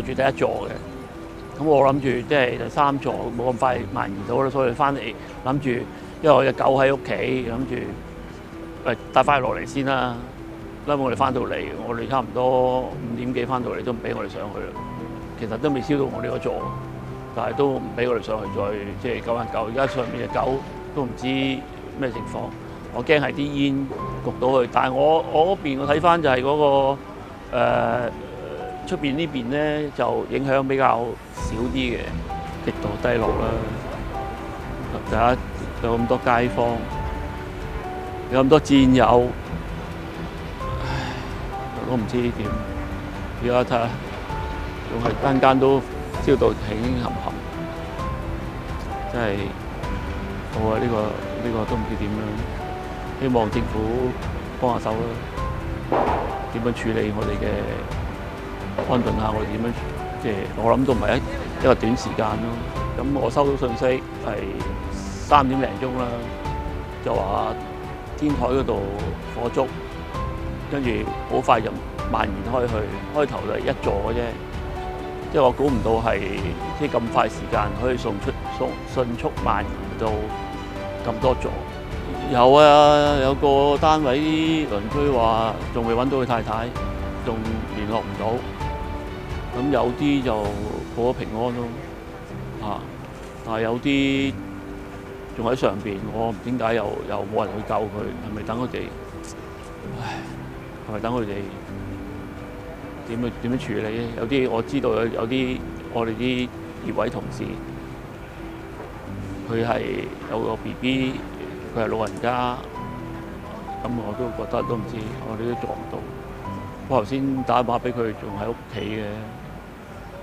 住第一座嘅。咁我諗住即係第3座冇咁快蔓延到啦，所以翻嚟諗住，因為我隻狗喺屋企，諗住帶翻佢落嚟先啦。因為我哋翻到嚟，我哋差唔多5點幾翻到嚟都唔俾我哋上去啦。其實都未燒到我呢個座，但係都唔俾我哋上去再即係救一救。而家上面隻狗都唔知咩情況，我驚係啲煙焗到佢。但係我嗰邊我睇翻就係嗰個出邊呢邊咧就影響比較少啲嘅，極度低落啦。大家有咁多街坊，有咁多戰友，我都唔知點。而家睇下，仲係間都燒到興興冚冚，真係好啊！呢個都唔知點樣，希望政府幫下手啦。點樣處理我哋嘅安頓下，我哋點樣即係我諗都唔係一個短時間咯。咁我收到信息係3點零鐘啦，就話天台嗰度火燭，跟住好快就蔓延開去。開頭就係1座嘅啫，即係我估唔到係即係咁快時間可以迅速蔓延到咁多座。有啊，有個單位鄰居話仲未揾到佢太太，仲聯絡唔到。咁有啲就報咗平安咯，但係有啲仲喺上邊，我唔知點解又冇人去救佢，係咪等佢哋？唉，係咪等佢哋點樣處理咧？有啲我知道有啲我哋啲業委同事，佢係有個 BB。佢係老人家，咁我都覺得都唔知，我哋都做唔到。我頭先打電話俾佢，仲喺屋企嘅。